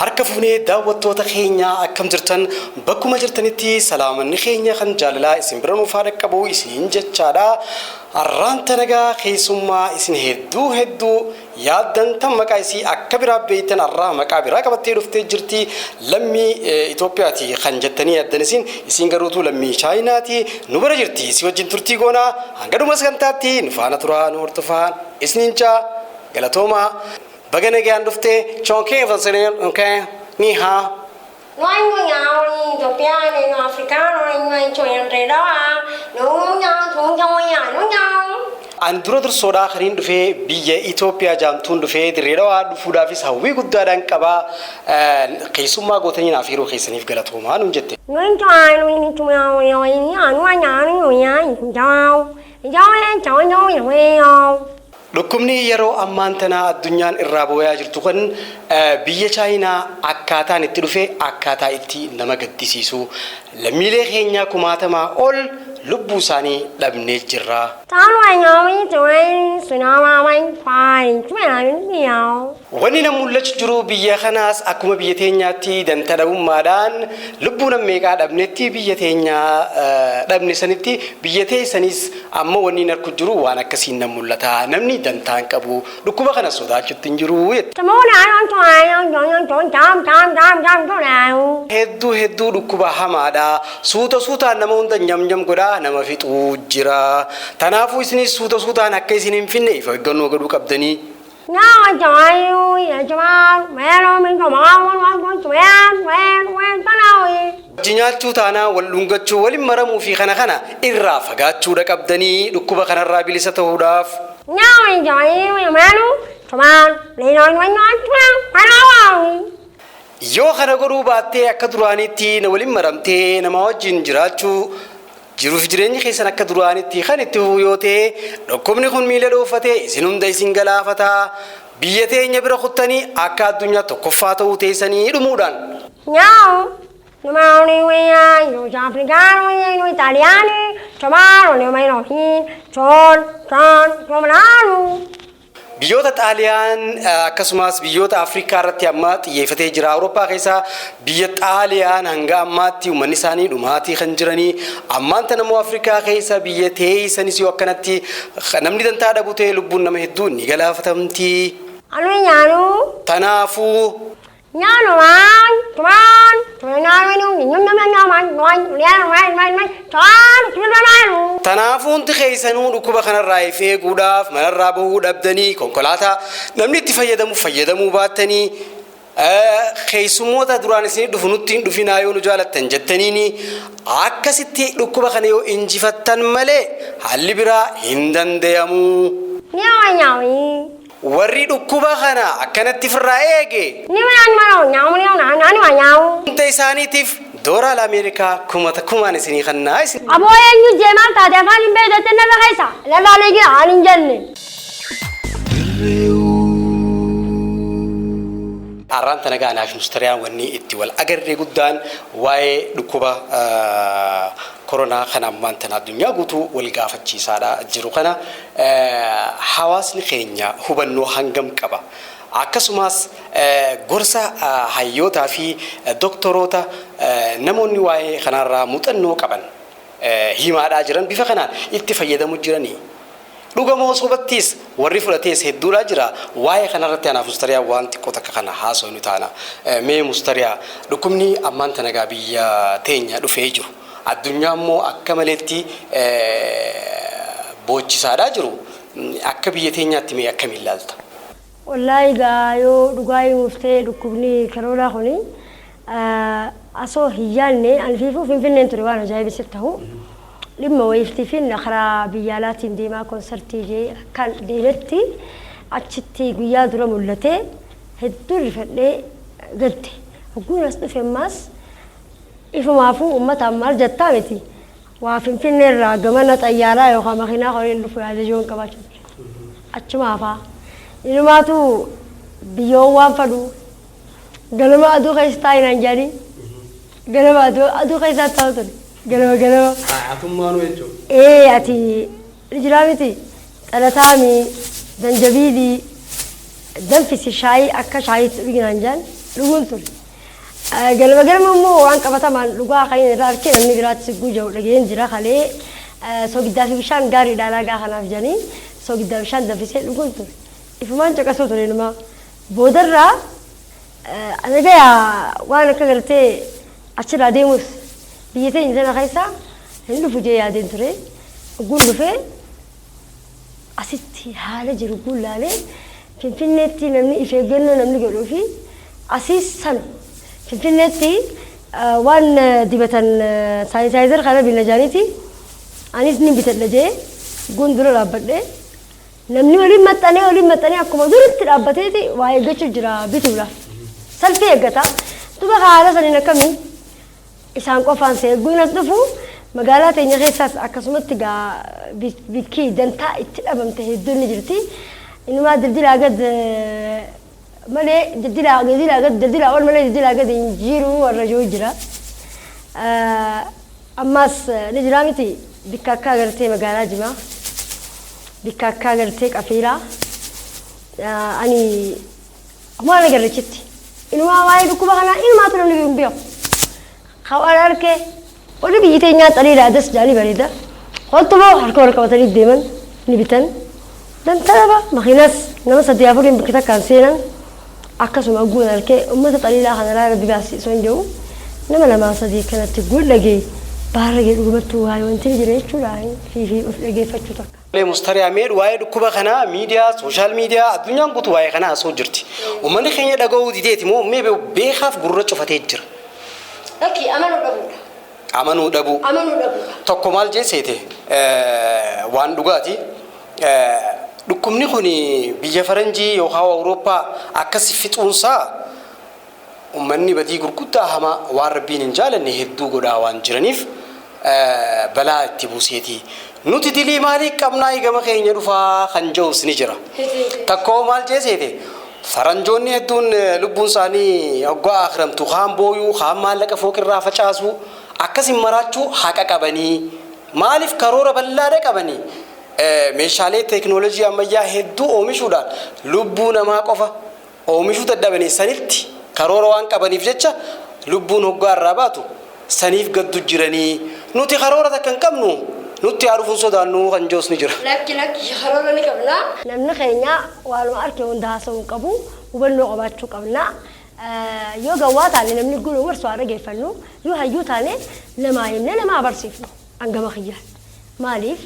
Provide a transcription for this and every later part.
harka fuunee daawwattoota keenya akkam jirtan bakkuma jirtanitti salaamanni keenya kan jaalalaa isin bira nuuf haa dhaqqabu isiniin jechaadha. Arraanta nagaa keessummaa isin hedduu yaaddan tan maqaa isii akka biraa beeytan arraa maqaa biraa qabattee dhuftee jirti. Lammii Itoophiyaati kan jettanii yaaddan isin garuutu lammii Chaayinaati nu bira jirti. Si wajjin turtii goonaa hanga dhuma sagantaatti nu faana turaa nu hordofaa isiniin jaa galatooma. Bagana gaan dufte chonke vanselen okay ni ha Noi người nhau đi Ethiopia này người Africa người chuyện thế đó đúng nhau chúng nhau nhau Andro dur soda kharin dufe biye Ethiopia jamtun dufe diredawa dufuda fi sawi guddadan qaba qisumma gotani nafiru qisanif galatoma nu jette Người trai lui ni chúng nhau nhau ni anu anya ni ya nhau nhau Dhukkubni yeroo ammaan tana addunyaan irraa boo'aa jirtu kun biyya Chaayinaa akkaataan itti dhufe akkaataa itti nama gaddisiisu lammiilee keenya kumaatamaa ol lubbuu isaanii dhabnee jirra. Wanni nama mul'achaa jiru biyya kanaas akkuma biyya teenyaatti danta dhabummaadhaan lubbuu nama meeqaa dhabnetti biyya teenyaa dhabne sanitti biyya teessanis amma wanni narku jiru waan akkasiin nama mul'ata namni dantaan qabu dhukkuba kana sodaachuutti hin jiru. Hedduu dhukkuba hamaadha suutaan nama hunda nyamnyam godha nama fixuu jira tanaafuu isinis suutaan akka isin hin finne ifa eeggannoo godhuu qabdanii. Jinyaachuu taanaa wal dhungachuu waliin maramuu fi kana irraa fagaachuudha qabdanii dhukkuba kanarraa bilisa ta'uudhaaf. Yoo kana godhuu baattee akka duraanitti na waliin maramtee nama wajjin jiraachuu jiruuf jireenya keessan akka duraanitti kan itti yoo ta'e dhukkubni kun miila dhoofatee isin hunda isin galaafataa biyya teenya bira kuttanii akka addunyaa tokkoffaa ta'uu teessanii dhumuudhaan. Biyyoota Xaaliyaan akkasumas biyyoota Afrikaa irratti amma xiyyeeffatee jira. Awurooppaa keessaa biyya Xaaliyaan hanga ammaatti uummanni isaanii dhumaatii kan jiranii ammaan tana immoo Afrikaa keessa biyya teessanis yoo akkanatti namni dantaa dhabu ta'e lubbuun nama hedduu ni galaafatamti. Tanaafuu Tanaafuu hundi keessanuu dhukkuba kanarraa eeguudhaaf manarraa bahuu dhabdanii konkolaataa namni itti fayyadamuu baattanii keessummoota duraan isin dhufu nutti hin dhufinaa yoo nu jaalattan jettaniini akkasitti dhukkuba kana yoo injifattan malee haalli biraa hin danda'amu. Warri dhukkuba kana akkanatti firraa eege hunda isaaniitiif doolaar Ameerikaa kumaan isinii kannaa isin. Aboo eenyu jeemaan taate afaan hin beekne nama keessa lafaalee jira aan hin jenne. Arraanta nagaa naaf mustariyaan wanni itti wal agarree guddaan waa'ee dhukkuba koronaa kana ammaan tana addunyaa guutuu wal gaafachiisaadha jiru kana hawaasni keenya hubannoo hangam qaba akkasumas gorsa hayyootaa fi doktoroota namoonni waa'ee kanarraa muuxannoo qaban himaadhaa jiran bifa kanaan itti fayyadamu jiranii. Dhugamoo sobattis warri fudhatees hedduudha jira waa'ee kanarratti anaaf mustariyaa waan xiqqoo takka kana haasawnu taana mee mustariyaa dhukkubni ammaan tana gaa biyya teenya dhufee jiru addunyaa immoo akka maleetti boochisaadhaa jiru akka biyya teenyaatti mee akkamiin ilaalta? Wallaahi gaa yoo dhugaa himuuftee dhukkubni karoora kuni asoo hin yaadne alfiifuu finfinneen ture waan ajaa'ibsiif ta'u. Lima wayifti finna karaa biyyaalaatiin deemaa konsertii kan deemetti achitti guyyaa dura mul'ate hedduu rifadhee galte hogguun as dhufe ammaas ifumaafuu uummataan maal jettaa miti waa finfinnee irraa gamana xayyaaraa yookaan makiinaa horiin dhufu yaadajoon qabaachuu achumaafaa inumaatu biyyoon waan fadhu ganama aduu keessa taa'inaan jedhanii ganama aduu keessa taa'u ture. قلبه عطمان ويجو إيه أتي رجلامتي ثلاثامي زنجبيلي دنفس الشاي أكا شاي بيجنانجان لقولتولي قلبه مو عنك بتمان لقوا خلينا نرارك نمني قرات سجوجو لقين جرا خليه سوق دافي بشان قاري دالا خنا في جاني سوق دافي بشان دافي لقولتولي إفمان جاك صوتولي لما بودرة أنا جاي وانا كقولتي أشيل عديموس بيجي إنسان خايسة هندو فوجي عدين تري أقول له فين أسيتي حالة جرقول لالي في النتي نمني إفجعنا نمني قولوا في أسيس سن في النتي وان دبتن سايزر خلا بينجانيتي أنيس نيم بتلجى قندرة رابطة نمني ولي متاني أكو مدور ترابطتي واي جتشو جرا بيتولا سلفي أجتا تبغى حالة سنين كمي إسان قفان سيقولنا تدفو مقالات إني غيساس أكسمت تجا بكي دنتا إتلابم تهدون نجرتي إنه ما دلدي لاقد ملء دلدي لاقد أول ملء دلدي لاقد إنجيرو والرجوع جرا أماس نجرامتي بكاكا غرتي مقالات جماعة بكاكا غرتي كافيرا أني ما أنا قررتي إنه ما وايد كوبا إنه ما تلون لي بيوم خوارك ولا بيجي نيات علي رادس جالي بريدا قلت له حركوا ركبتني دائما نبتن دن ترى مخيناس نما سديافورين بكتا كانسينا أكاسو مقول لك أمة تطلع لها أنا لا بيباسي سونجو نما لما صديق كانت تقول لقي بارجع رقبته هاي وانت جريت شو راي في لقي فتشتك ليه مستري أمير وايد كوبا خنا ميديا سوشيال ميديا الدنيا قط وايد خنا سوجرتي ومن خيني لقوا ديتي مو مي بيخاف قررت فتيجر لكن أمانو دبو تكمل جسيته وان دعاتي دكمني خوني بيجافرنجي يوخاو أوروبا أكاسفيت أنسا ومني بدي قرقودا هما واربين إنجال نهدو قدا وانجرنيف بلا تبوسيتي نوتي دلي مالك كمنا يجمع خيني رفا خنجوس نجرا تكمل جسيته فرنجوني هدون لبون ساني أقوى آخرم تخام بويو خام مالك فوق الرافع شاسو أكاسي مراتشو حكا كبني مالف كرورة بلادة كبني مشالة تكنولوجيا ميا هدو أومشو دان لبون ما كوفا أومشو تدبني سنيفتي كرورة وان كبني فجتة لبون هقار راباتو سنيف قد جراني نوتي كرورة تكن كمنو نوتي عارفون صدانو خنجوس نجرا لكن كرورة نكبنا نمن خينا والو أركون دهاسون كبو وبنو قباتشو كبنا يو جوات على نمني نقول ورسوا على جيفنو يو هيو تاني لما يمنا لما برسيفنو عنجما خيال ماليف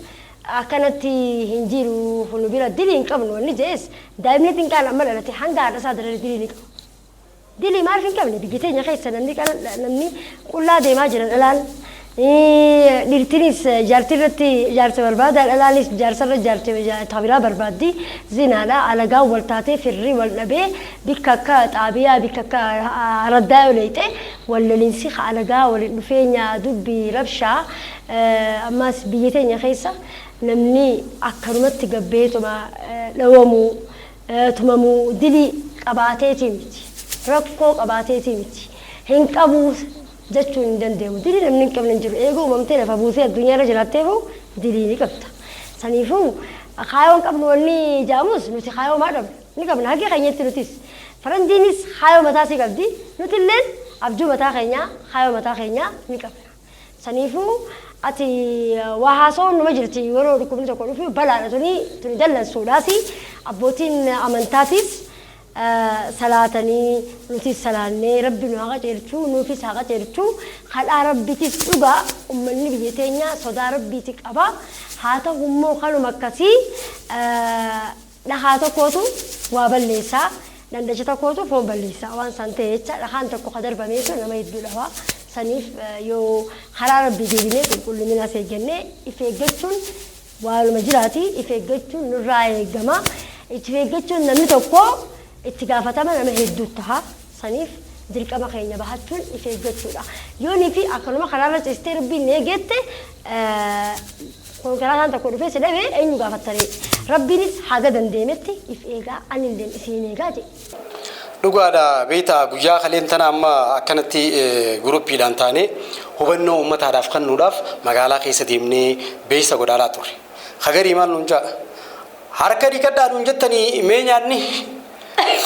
كانت هنجيرو فنوبيلا دلين كمنو نجس دائما تنكال عمل التي حنجا على صدر الدلين دلي ما عارفين كمني بيجتين يا خي سنمني كان نمني كلها دي ما جرى الآن نيرتينيس جارت برباد الآليس جارت تابيرا بربادي زينالا على جو والتاتي في الري والنبي بكاكا تابيا بكاكا ردا وليته ولا لنسيخ على جو والنفينيا دبي ربشة أماس بيجتين يا خيسة نمني أكرمت تجبيت وما لومو تمامو دلي قباتي متي ركو قباتي متي هنك أبوس جتون دندهم دليل من قبل نجر إيجو ممتلئ فبوسي الدنيا رجلته هو دليل كبتا سنيفو خايون قبل ولي جاموس نسي خايون ما قبل نقبل هاكي خينيت نوتيس فرندينيس خايون متاسي قبدي نوتيلن أبجو متا خينيا خايون متا خينيا نقبل سنيفو أتي وحاسون نمجرتي ورو ركوب نتقول فيه بلا توني دلنا سولاسي أبوتين أمانتاتيس سلاتني نوتي سلاني ربي نوعا جرتو نوفي ساقا جرتو خلا ربي تسوغا أمني بيتينيا صدا ربي تكابا هاتا همو خلو مكاسي لخاتا كوتو وابليسا نندجتا كوتو فو بليسا وان سانتيتشا لخان تكو قدر بميسو نما يدو لها سنيف يو خلا ربي جيبيني كل منا سيجنة إفيقتشون والمجراتي إفيقتشون نراي جما إفيقتشون نمتوكو اتقافة ما نمه الدوتها صنيف ذلك ما خينا بحثون يفيد شورا يوني في أكلم خلارة تستير بينيجت كون كلام تقول في سلبي أي نقافة تري ربي نس حاجة دندمتي يفيجا عن الدم يسينيجا دي لقوا هذا بيتا جوجا خلين تنا أما كانت جروبي لانتاني hubannoo uummataadhaaf kennuudhaaf magaalaa keessa deemnee beeysa godhaalaa turre. Hagarii maal nuun ja'a harka dhiqadhaa nuun jettanii mee nyaanni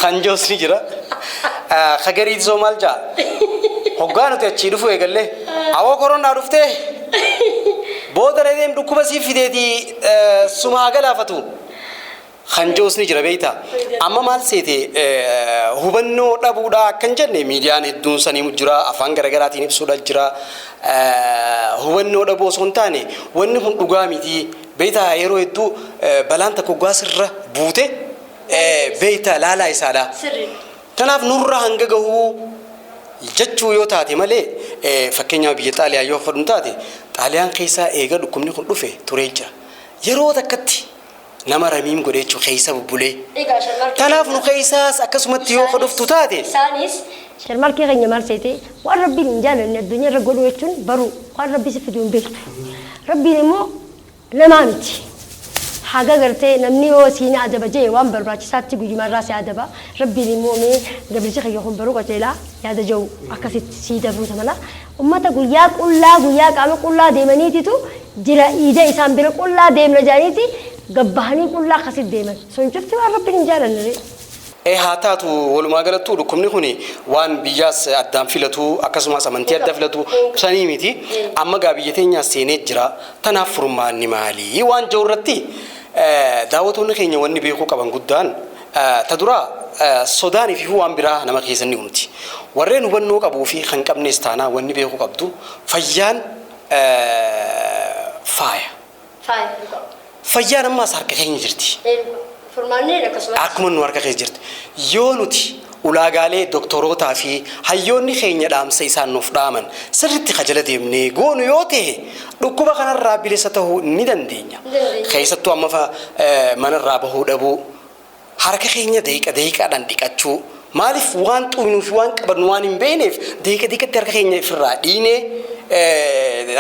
hanjoos ni jira. Hagarii soo maal ja'a hoggaa nuti achii dhufu eegallee awoo koronaa dhuftee booda reedeem dhukkuba siif fideetii sumaa galaafatu. Hanjoos ni jira beeyta amma maal seete hubannoo dhabuudhaa akkan jenne miidiyaan hedduun sanii jira afaan garaagaraatiin ibsuudha jira hubannoo dhabuu osoo hin taane wanni kun dhugaa miti beeyta yeroo hedduu balaan takka gaasirra buute beeyta laalaa isaadha. Kanaaf nurra hanga gahuu jechuu yoo taate malee fakkeenyaaf biyya Xaaliyaa yoo fudhannu taate Xaaliyaan keessaa eega dhukkubni kun dhufe turee jira yeroo takkatti. Nama ramiim godhechu keessa bubbulee. Kanaaf nu keessaas akkasumatti yoo fudhuftu taate. Isaanis sharmarkii keenya maal seete waan rabbiin hin jaalanne addunyaa irra godhu jechuun baruu waan rabbi si fiduu hin beektu. Rabbiin immoo namaa miti. Haga gartee namni yoo siin adaba jee waan barbaachisaatti guyyuma irraa si adaba. Rabbiin immoo mee gabricha kiyya kun baruu qajeelaa yaada jiru akkasitti sii dabuuta mala. Ummata guyyaa qaama qullaa deemaniititu jira iida isaan bira qullaa deemna jaaniiti. Gabbahanii qullaa akkasitti deeman sun cufti waan rabbiin hin jaalanne. Haa taatu walumaa galatti dhukkubni kun waan biyyaas addaan filatu akkasumas amantii adda filatu sanii miti amma gaa biyya teenyaa seenee jira tanaaf furmaanni maalii waan jiru irratti daawwattoonni keenya wanni beekuu qaban guddaan ta dura sodaanii fi waan biraa nama keessan ni humti warreen hubannoo qabuu fi kan qabnes taanaa wanni beekuu qabdu fayyaan faaya. Fayyaan ammaas harka keenya jirti. Furmaanni akkasuma. Akkuma nu harka keessa jirti. Yoo nuti ulaagaalee doktorootaa fi hayyoonni keenya dhaamsa isaan nuuf dhaaman sirriitti kajala deemnee goonu yoo ta'e dhukkuba kanarraa bilisa ta'uu ni dandeenya. Keessattuu amma manarraa bahuu dhabuu harka keenya daqiiqaadhaan dhiqachuu maaliif waan xunnuu fi waan qabannu waan hin beekneef daqiiqatti harka keenya ifirraa dhiinee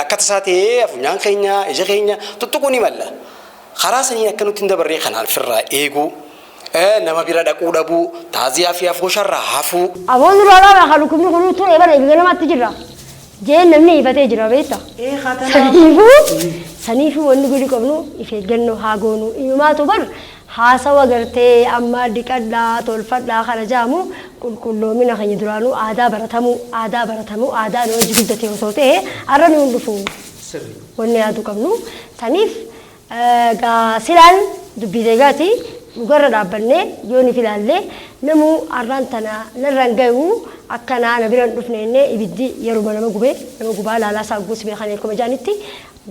akka tasaa ta'ee afunyaan keenya ija keenya tuttuquu ni malla. Karaa sanii akka nuti hin dabarree kanaan firraa eeguu nama bira dhaquu dhabuu taaziyaa fi afoosharraa hafuu. Aboon duraadhaa kan dhukkubni kun ture bara eegalee namatti jira. Jeen namni ifatee jira beekta. Saniifuu wanni gudi qabnu if eeggannoo haa goonu. Imaatu bar haasawa gartee amma dhiqadhaa tolfadhaa kana jaamu qulqulloomina keenya duraanuu aadaa baratamuu aadaa nu hojii guddatee osoo ta'e har'a ni hundufu. Wanni yaadu qabnu saniif. Silaan dubbii deegaati dhugarra dhaabbannee yoo ni filaallee namuu arraan tana narraan gahuu akkanaa na biraan dhufneennee ibiddi yeruma nama gubaa laalaa isaa guus beekanii akkuma jaanitti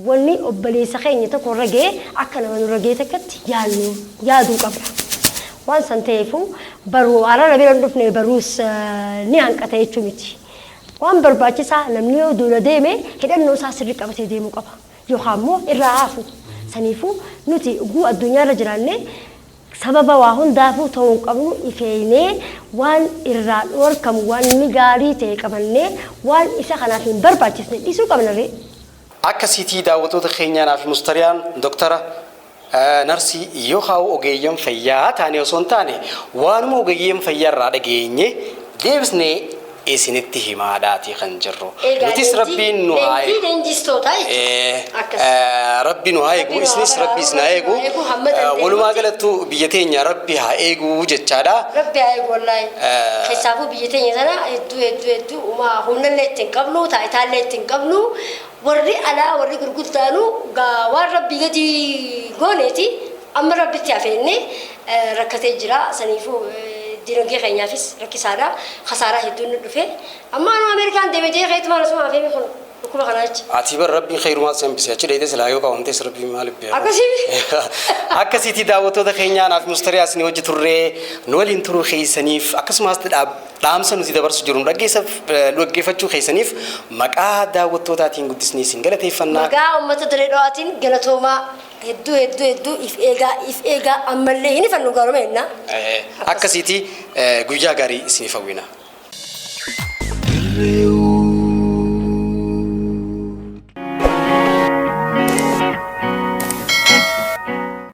wanni obboleessa keenya tokko irra ga'ee akka nama nurra ga'ee takkatti yaaduu qabna. Waan san ta'eefu baruu arraan na biraan dhufne baruus ni hanqata jechuu miti. Waan barbaachisaa namni yoo duula deeme hidhannoo isaa sirrii qabatee deemuu qaba yookaan immoo irraa haafu. Saniifuu nuti guu addunyaarra jiraanne sababa waa hundaafuu ta'uu qabnu ifeenee waan irraa dhorkamu waan inni gaarii ta'e qabannee waan isa kanaaf hin barbaachisne dhiisuu qabna. Akkasiitii daawwattoota keenyaaf mustariyaan doktara narsii yoo haa ogeeyyan fayyaa taane osoo hin taane waanuma ogeeyyan fayyaarraa dhageenye deebisnee isinitti himaadhaati kan jirru. Nutis rabbiin nu haa eegu. Rabbi nu haa eegu isinis rabbi isin haa eegu. Walumaa galattuu biyya teenya rabbi haa eegu jechaadha. Rabbi haa eegu wallaahi. Keessaafuu biyya teenya sana hedduu humnallee ittiin qabnu taayitaallee ittiin qabnu warri alaa warri gurguddaanu waan rabbi gadi gooneeti amma rabbitti hafeenne rakkatee jira saniifuu. Dinagdee keenyaafis rakkisaadha. Khasaaraa hedduun dhufe. Amma anu Ameerikaan deemee keetu maal asuma hafee kun dhukkuba kanaachi. Ati bar rabbiin khayrumaa sambisee achi dheedee silaa yoo qaawwantees rabbiin maaliif beeku. Akkasitti daawwattoota keenyaaf mustariyaas ni hojii turree nu waliin turuu keessaniif akkasumas dhaamsa nuti dabarsu jiru dhaggeeffachuu keessaniif maqaa daawwattootaatiin guddisnee isin galateeffannaa. Maqaa uummata Dirree Dhawaatiin galatoomaa. Hedduu if eegaa ammallee hin ifannu gaaruma jenna. Akkasitti guyyaa gaarii isiniif hawwina.